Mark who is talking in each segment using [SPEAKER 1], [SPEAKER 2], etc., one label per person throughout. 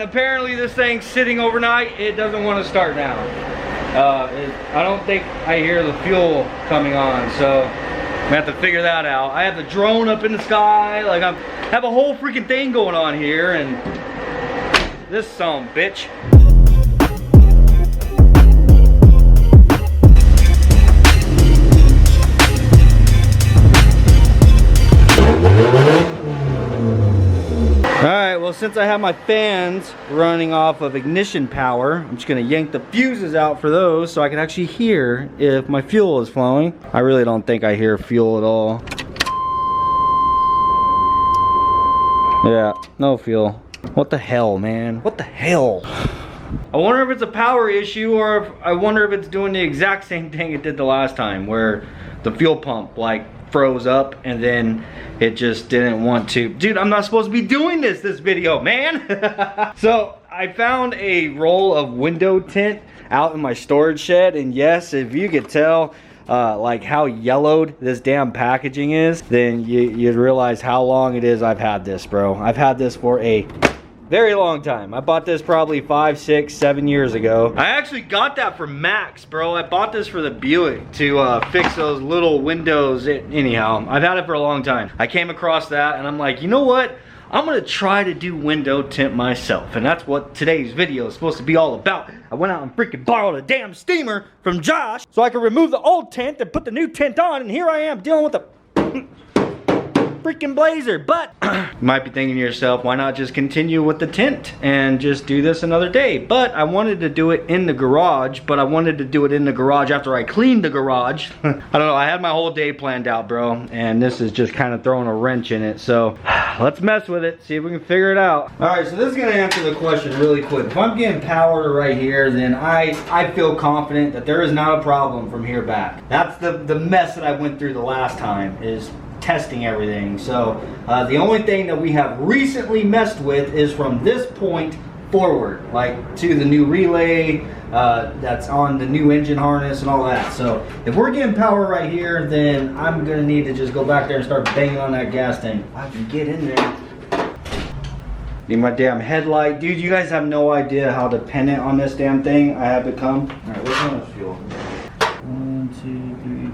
[SPEAKER 1] apparently this thing's sitting overnight. It doesn't want to start now. I don't think I hear the fuel coming on, so I'm gonna have to figure that out. I have the drone up in the sky, like I have a whole freaking thing going on here, and this son of a bitch. Alright, well, since I have my fans running off of ignition power, I'm just gonna yank the fuses out for those so I can actually hear if my fuel is flowing. I really don't think I hear fuel at all. Yeah, no fuel. What the hell, man? What the hell? I wonder if it's a power issue, or if, I wonder if it's doing the exact same thing it did the last time, where the fuel pump like froze up and then it just didn't want to. Dude, I'm not supposed to be doing this video, man. So I found a roll of window tint out in my storage shed, and yes, if you could tell like how yellowed this damn packaging is, then you'd realize how long it is I've had this, bro. I've had this for a very long time. I bought this probably 5, 6, 7 years ago. I actually got that from Max, bro. I bought this for the Buick to fix those little windows. Anyhow, I've had it for a long time. I came across that and I'm like, you know what? I'm gonna try to do window tint myself, and that's what today's video is supposed to be all about. I went out and freaking borrowed a damn steamer from Josh so I could remove the old tint and put the new tint on, and here I am dealing with the freaking blazer. But you might be thinking to yourself, why not just continue with the tint and just do this another day? But I wanted to do it in the garage, but I wanted to do it in the garage after I cleaned the garage. I don't know, I had my whole day planned out, bro, and this is just kind of throwing a wrench in it. So let's mess with it, see if we can figure it out. All right, so this is gonna answer the question really quick. If I'm getting power right here, then I feel confident that there is not a problem from here back. That's the mess that I went through the last time, is testing everything. So the only thing that we have recently messed with is from this point forward, like to the new relay that's on the new engine harness and all that. So if we're getting power right here, then I'm gonna need to just go back there and start banging on that gas tank. I can get in there. Need my damn headlight. Dude, you guys have no idea how dependent on this damn thing I have become. All right, what's on this fuel? 1, 2, 3,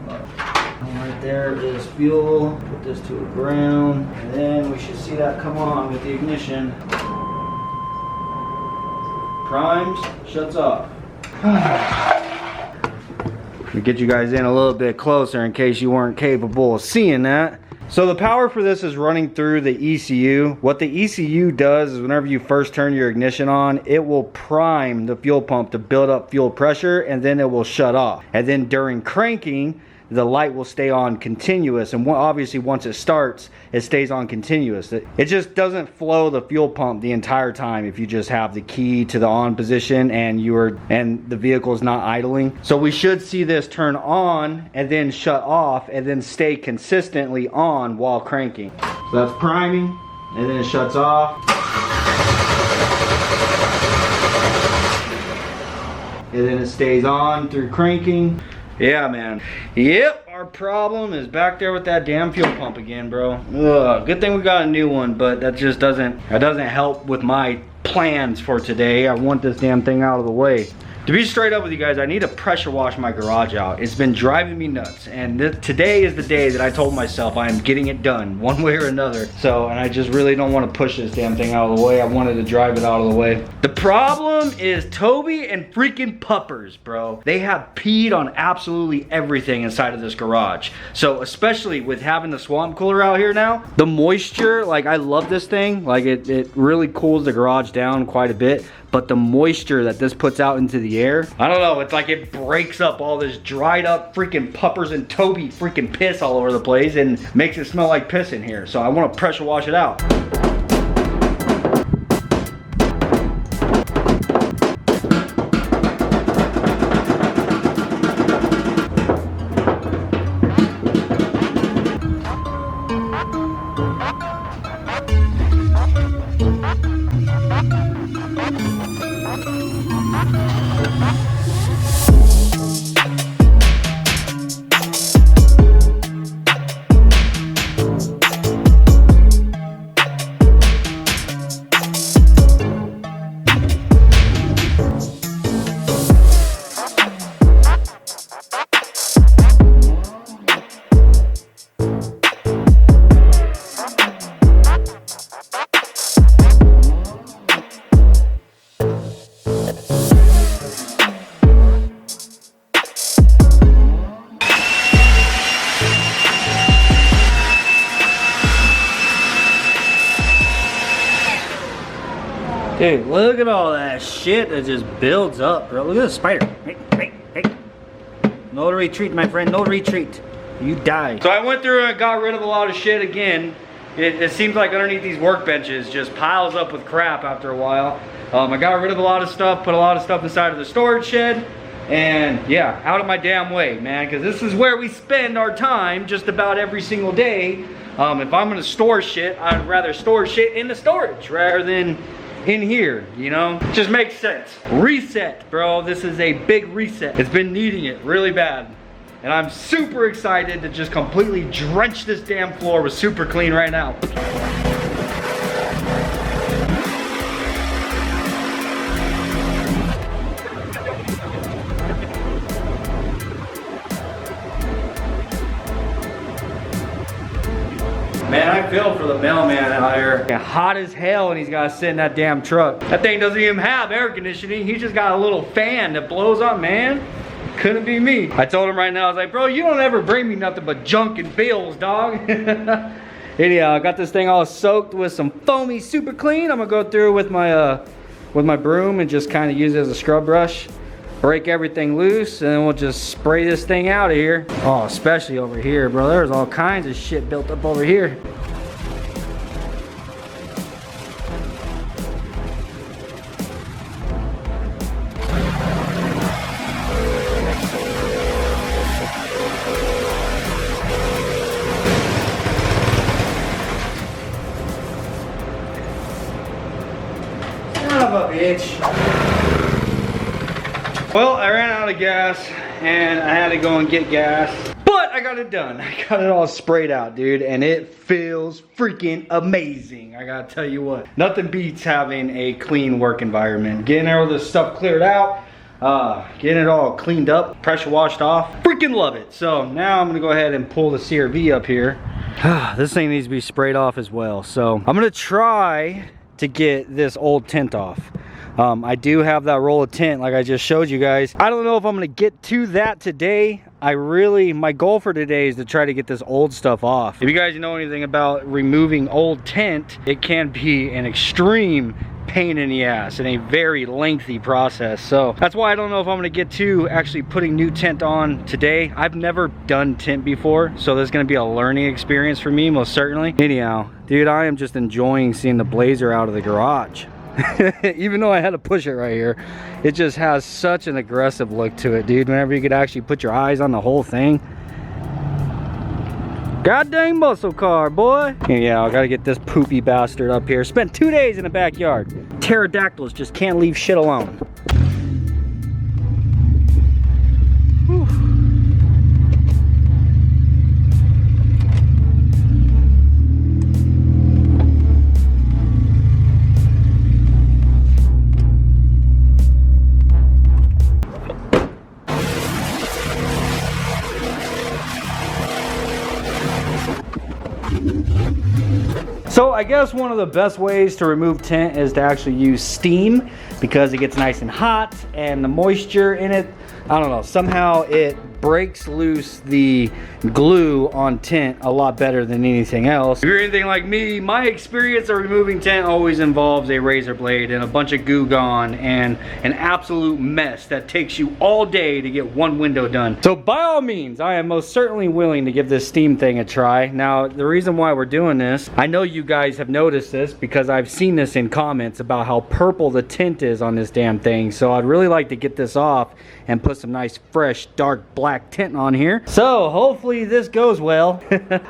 [SPEAKER 1] 4, 5. Right there is fuel. Put this to a ground, and then we should see that come on with the ignition. Primes, shuts off. We get you guys in a little bit closer in case you weren't capable of seeing that. So the power for this is running through the ECU. What the ECU does is whenever you first turn your ignition on, it will prime the fuel pump to build up fuel pressure, and then it will shut off. And then during cranking, the light will stay on continuous, and obviously once it starts, it stays on continuous. It just doesn't flow the fuel pump the entire time if you just have the key to the on position and the vehicle is not idling. So we should see this turn on and then shut off and then stay consistently on while cranking. So that's priming, and then it shuts off. And then it stays on through cranking. Yeah, man. Yep, our problem is back there with that damn fuel pump again, bro. Ugh, good thing we got a new one, but that just doesn't help with my plans for today. I want this damn thing out of the way. To be straight up with you guys, I need to pressure wash my garage out. It's been driving me nuts, and today is the day that I told myself I am getting it done one way or another. So, and I just really don't want to push this damn thing out of the way. I wanted to drive it out of the way. The problem is Toby and freaking puppers, bro. They have peed on absolutely everything inside of this garage. So especially with having the swamp cooler out here now, the moisture, like I love this thing. Like it really cools the garage down quite a bit. But the moisture that this puts out into the air, I don't know, it's like it breaks up all this dried up freaking puppers and Toby freaking piss all over the place and makes it smell like piss in here. So I want to pressure wash it out. Dude, look at all that shit that just builds up, bro. Look at the spider. Hey, hey, hey. No retreat, my friend. No retreat. You die. So I went through and got rid of a lot of shit again. It seems like underneath these workbenches just piles up with crap after a while. I got rid of a lot of stuff, put a lot of stuff inside of the storage shed. And yeah, out of my damn way, man. Because this is where we spend our time just about every single day. If I'm going to store shit, I'd rather store shit in the storage rather than in here, you know? Just makes sense. Reset, bro. This is a big reset. It's been needing it really bad. And I'm super excited to just completely drench this damn floor with super clean right now. Man, I feel for the mailman out here. Hot as hell and he's got to sit in that damn truck. That thing doesn't even have air conditioning. He just got a little fan that blows up, man. Couldn't be me. I told him right now, I was like, bro, you don't ever bring me nothing but junk and bills, dog. Anyhow, I got this thing all soaked with some foamy super clean. I'm gonna go through with my broom and just kind of use it as a scrub brush. Break everything loose and then we'll just spray this thing out of here. Oh, especially over here, bro. There's all kinds of shit built up over here. Son of a bitch. Well, I ran out of gas and I had to go and get gas, but I got it done. I got it all sprayed out, dude, and it feels freaking amazing. I gotta tell you what, nothing beats having a clean work environment. Getting all this stuff cleared out, getting it all cleaned up, pressure washed off. Freaking love it. So now I'm gonna go ahead and pull the CRV up here. This thing needs to be sprayed off as well. So I'm gonna try to get this old tint off. I do have that roll of tint like I just showed you guys. I don't know if I'm gonna get to that today. My goal for today is to try to get this old stuff off. If you guys know anything about removing old tint, it can be an extreme pain in the ass and a very lengthy process. So that's why I don't know if I'm gonna get to actually putting new tint on today. I've never done tint before, so this is gonna be a learning experience for me, most certainly. Anyhow, dude, I am just enjoying seeing the Blazer out of the garage. Even though I had to push it right here, it just has such an aggressive look to it, dude. Whenever you could actually put your eyes on the whole thing. God dang muscle car, boy. Yeah, I gotta get this poopy bastard up here. Spent 2 days in the backyard. Pterodactyls just can't leave shit alone. Whew. So I guess one of the best ways to remove tint is to actually use steam, because it gets nice and hot and the moisture in it, I don't know, somehow it breaks loose the glue on tint a lot better than anything else. If you're anything like me, my experience of removing tint always involves a razor blade and a bunch of Goo Gone and an absolute mess that takes you all day to get one window done. So by all means, I am most certainly willing to give this steam thing a try. Now, the reason why we're doing this, I know you guys have noticed this because I've seen this in comments about how purple the tint is on this damn thing. So I'd really like to get this off and put some nice fresh dark black tint on here. So hopefully this goes well.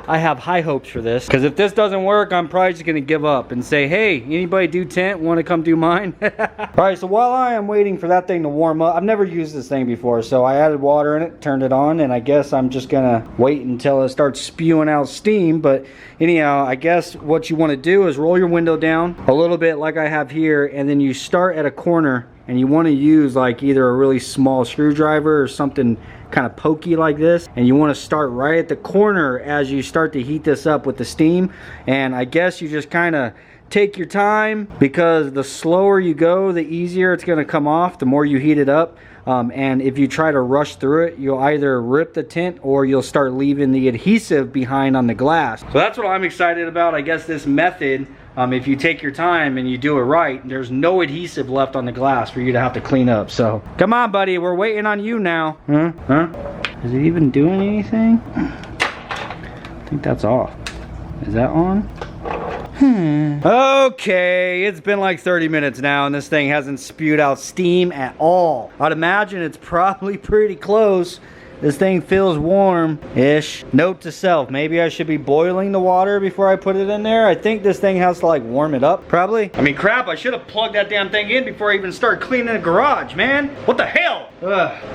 [SPEAKER 1] I have high hopes for this, because if this doesn't work, I'm probably just gonna give up and say, hey, anybody do tint, want to come do mine? All right, so while I am waiting for that thing to warm up, I've never used this thing before, so I added water in it, turned it on, and I guess I'm just gonna wait until it starts spewing out steam. But anyhow, I guess what you want to do is roll your window down a little bit like I have here, and then you start at a corner, and you want to use like either a really small screwdriver or something kind of pokey like this, and you want to start right at the corner as you start to heat this up with the steam. And I guess you just kind of take your time, because the slower you go, the easier it's gonna come off, the more you heat it up. And if you try to rush through it, you'll either rip the tint or you'll start leaving the adhesive behind on the glass. So that's what I'm excited about. I guess this method, if you take your time and you do it right, there's no adhesive left on the glass for you to have to clean up. So come on, buddy, we're waiting on you now. Huh? Is it even doing anything? I think that's off. Is that on? Okay, it's been like 30 minutes now and this thing hasn't spewed out steam at all. I'd imagine it's probably pretty close. This thing feels warm-ish. Note to self, maybe I should be boiling the water before I put it in there. I think this thing has to like warm it up, probably. I mean, crap, I should have plugged that damn thing in before I even started cleaning the garage, man. What the hell?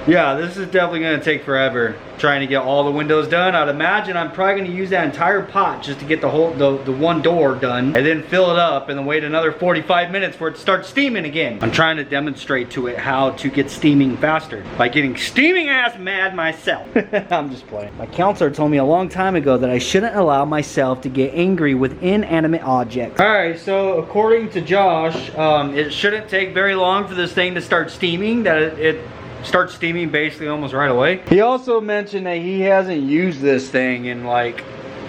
[SPEAKER 1] Yeah, this is definitely gonna take forever trying to get all the windows done. I'd imagine I'm probably gonna use that entire pot just to get the whole, the one door done, and then fill it up and then wait another 45 minutes for it to start steaming again. I'm trying to demonstrate to it how to get steaming faster by getting steaming ass mad myself. I'm just playing. My counselor told me a long time ago that I shouldn't allow myself to get angry with inanimate objects. Alright, so according to Josh, it shouldn't take very long for this thing to start steaming, that it starts steaming basically almost right away. He also mentioned that he hasn't used this thing in like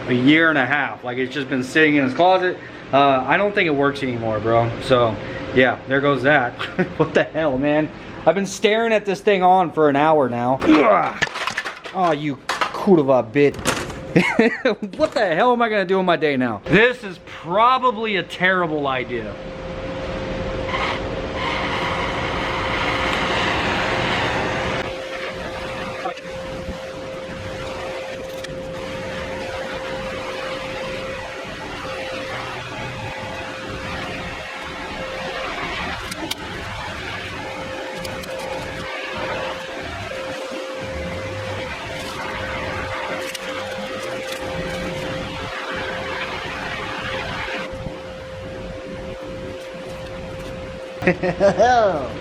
[SPEAKER 1] a year and a half. Like, it's just been sitting in his closet. I don't think it works anymore, bro. So yeah, there goes that. What the hell, man? I've been staring at this thing on for an hour now. Oh, you kurva bit. What the hell am I gonna do in my day now? This is probably a terrible idea.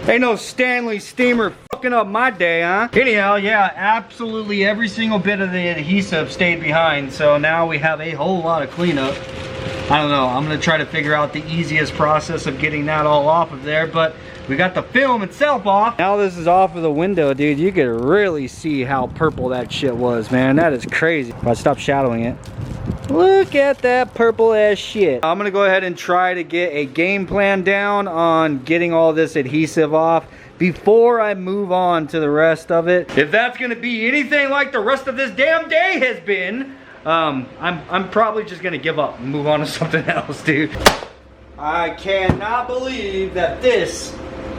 [SPEAKER 1] Ain't no Stanley steamer fucking up my day, huh? Anyhow, yeah, absolutely every single bit of the adhesive stayed behind, so now we have a whole lot of cleanup. I don't know, I'm gonna try to figure out the easiest process of getting that all off of there, but we got the film itself off. Now this is off of the window, dude. You could really see how purple that shit was, man. That is crazy. If I stop shadowing it. Look at that purple ass shit. I'm gonna go ahead and try to get a game plan down on getting all this adhesive off before I move on to the rest of it. If that's gonna be anything like the rest of this damn day has been, I'm probably just gonna give up and move on to something else, dude. I cannot believe that this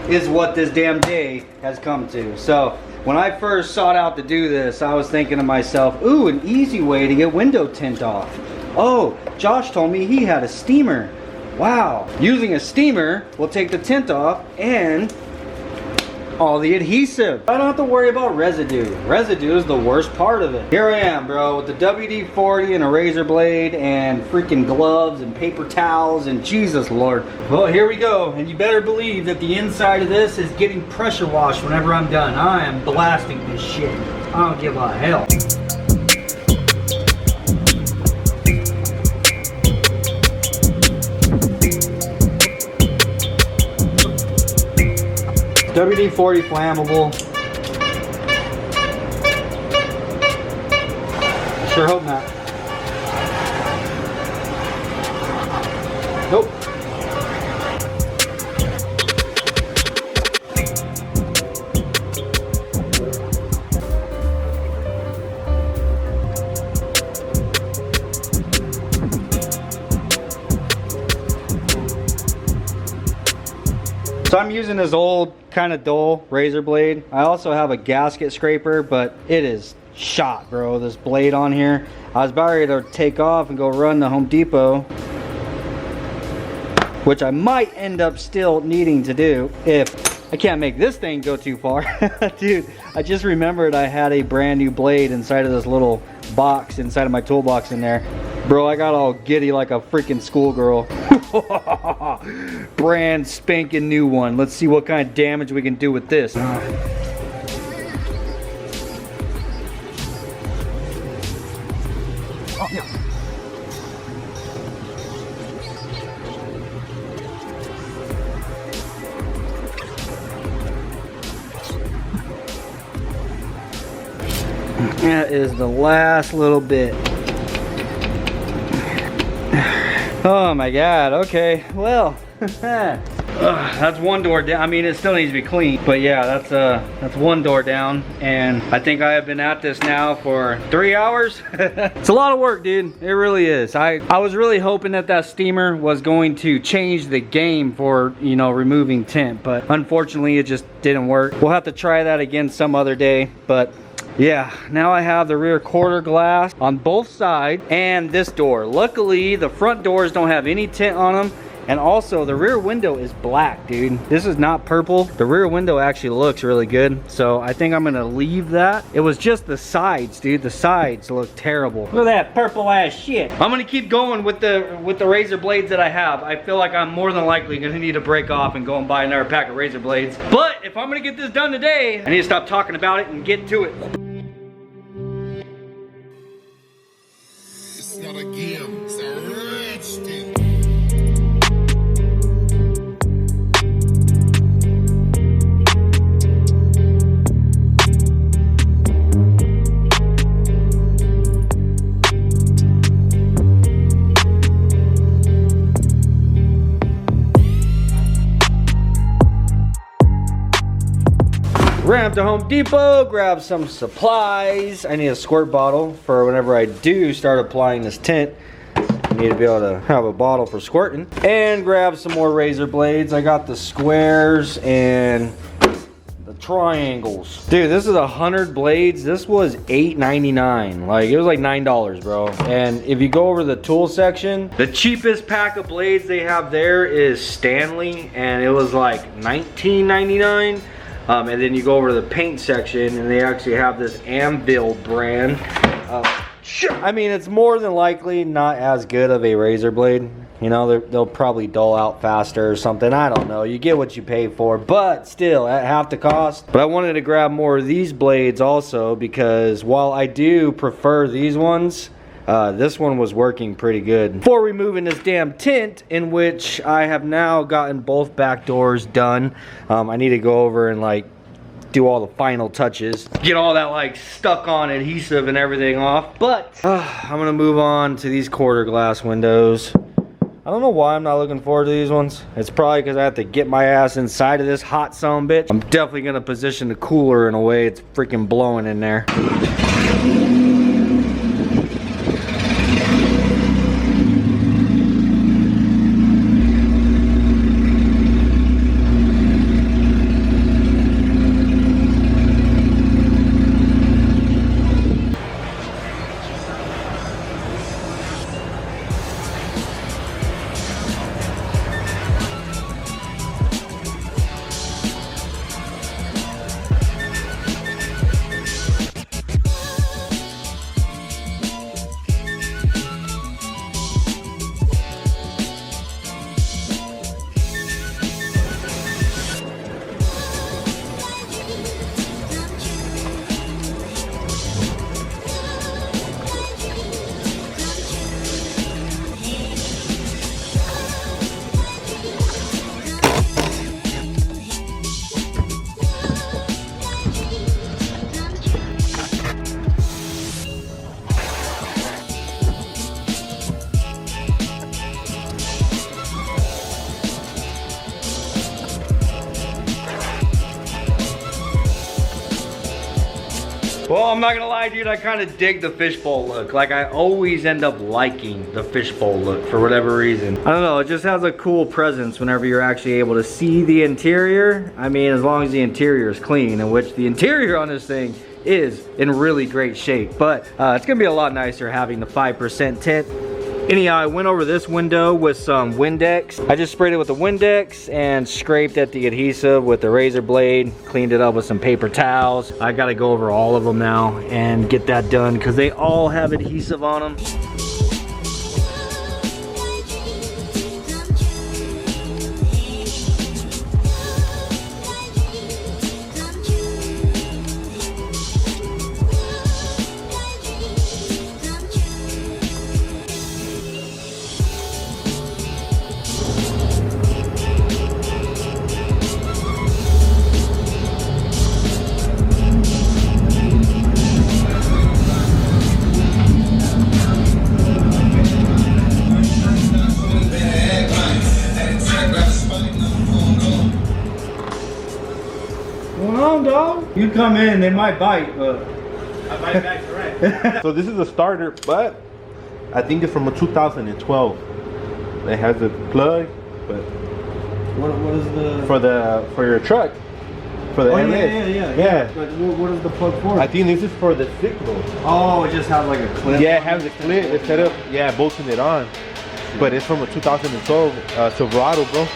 [SPEAKER 1] is what this damn day has come to. So when I first sought out to do this, I was thinking to myself, ooh, an easy way to get window tint off. Oh, Josh told me he had a steamer. Wow. Using a steamer will take the tint off and all the adhesive. I don't have to worry about residue. Residue is the worst part of it. Here I am, bro, with the WD-40 and a razor blade and freaking gloves and paper towels and Jesus Lord. Well, here we go. And you better believe that the inside of this is getting pressure washed whenever I'm done. I am blasting this shit. I don't give a hell. WD-40 flammable. Sure hope not. Nope. So I'm using this old kind of dull razor blade. I also have a gasket scraper, but it is shot, bro, this blade on here. I was about ready to take off and go run to Home Depot, which I might end up still needing to do if I can't make this thing go too far. Dude, I just remembered I had a brand new blade inside of this little box inside of my toolbox in there. Bro, I got all giddy like a freaking schoolgirl. Brand spanking new one. Let's see what kind of damage we can do with this. That is the last little bit. Oh my God, okay, well, that's one door down. I mean, it still needs to be clean, but yeah, that's one door down, and I think I have been at this now for 3 hours. It's a lot of work, dude. It really is. I was really hoping that that steamer was going to change the game for, you know, removing tint, but unfortunately it just didn't work. We'll have to try that again some other day, but yeah, now I have the rear quarter glass on both sides and this door. Luckily, the front doors don't have any tint on them. And also, the rear window is black, dude. This is not purple. The rear window actually looks really good. So I think I'm gonna leave that. It was just the sides, dude. The sides look terrible. Look at that purple ass shit. I'm gonna keep going with the razor blades that I have. I feel like I'm more than likely gonna need to break off and go and buy another pack of razor blades. But if I'm gonna get this done today, I need to stop talking about it and get to it.
[SPEAKER 2] It's not a game, it's a rich thing.
[SPEAKER 1] Ran up to Home Depot, grab some supplies. I need a squirt bottle for whenever I do start applying this tint. I need to be able to have a bottle for squirting. And grab some more razor blades. I got the squares and the triangles. Dude, this is 100 blades. This was $8.99. Like, it was like $9, bro. And if you go over the tool section, the cheapest pack of blades they have there is Stanley, and it was like $19.99. And then you go over to the paint section and they actually have this Anvil brand. I mean, it's more than likely not as good of a razor blade. You know, they'll probably dull out faster or something. I don't know. You get what you pay for, but still at half the cost. But I wanted to grab more of these blades also because while I do prefer these ones, this one was working pretty good. Before removing this damn tint, in which I have now gotten both back doors done, I need to go over and like do all the final touches, get all that like stuck on adhesive and everything off. But I'm gonna move on to these quarter glass windows. I don't know why I'm not looking forward to these ones. It's probably because I have to get my ass inside of this hot son of a bitch. I'm definitely gonna position the cooler in a way it's freaking blowing in there. Well, I'm not gonna lie, dude, I kind of dig the fishbowl look. Like, I always end up liking the fishbowl look for whatever reason. I don't know, it just has a cool presence whenever you're actually able to see the interior. I mean, as long as the interior is clean, in which the interior on this thing is in really great shape. But it's gonna be a lot nicer having the 5% tint. Anyhow, I went over this window with some Windex. I just sprayed it with the Windex and scraped at the adhesive with the razor blade, cleaned it up with some paper towels. I gotta go over all of them now and get that done because they all have adhesive on them. going on, dog? You come in, they might bite, but
[SPEAKER 3] I might back correct. So this is a starter, but I think it's from a 2012. It has a plug, but
[SPEAKER 1] what is the
[SPEAKER 3] for your truck? For the
[SPEAKER 1] yeah. But what is the plug for?
[SPEAKER 3] I think this is for the signal.
[SPEAKER 1] Oh, it just has like a clip.
[SPEAKER 3] Yeah, it has a clip instead of bolting it on. But it's from a 2012 Silverado, bro.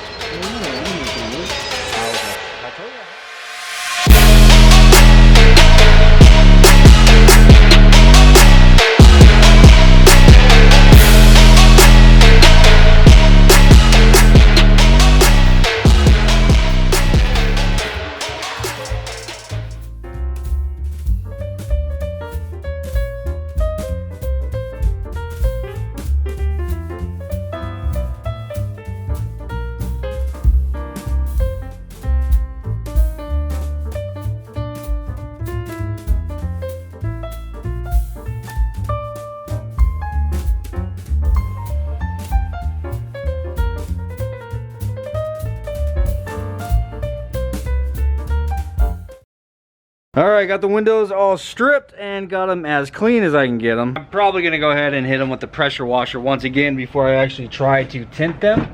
[SPEAKER 1] All right, got the windows all stripped and got them as clean as I can get them. I'm probably gonna go ahead and hit them with the pressure washer once again before I actually try to tint them,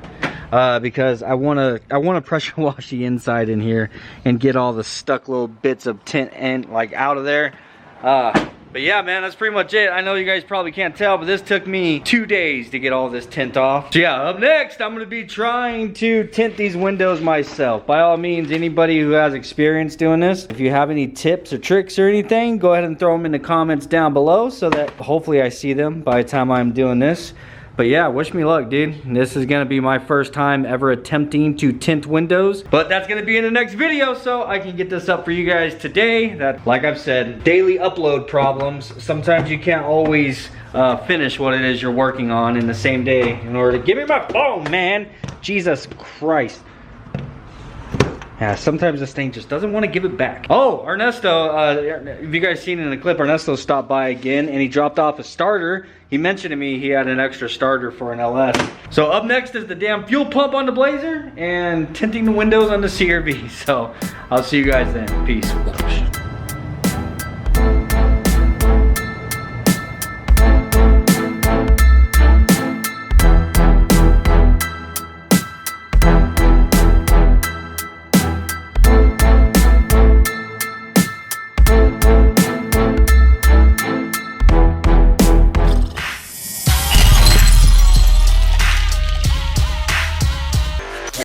[SPEAKER 1] because I wanna pressure wash the inside in here and get all the stuck little bits of tint and like out of there. But yeah, man, that's pretty much it. I know you guys probably can't tell, but this took me 2 days to get all this tint off. So yeah, up next, I'm gonna be trying to tint these windows myself. By all means, anybody who has experience doing this, if you have any tips or tricks or anything, go ahead and throw them in the comments down below so that hopefully I see them by the time I'm doing this. But yeah, wish me luck, dude. This is gonna be my first time ever attempting to tint windows. But that's gonna be in the next video, so I can get this up for you guys today. That, like I've said, daily upload problems. Sometimes you can't always finish what it is you're working on in the same day in order to... Give me my phone, man! Jesus Christ. Yeah, sometimes this thing just doesn't want to give it back. Oh, Ernesto, if you guys seen in the clip, Ernesto stopped by again and he dropped off a starter. He mentioned to me he had an extra starter for an LS. So up next is the damn fuel pump on the Blazer and tinting the windows on the CRV. So I'll see you guys then. Peace.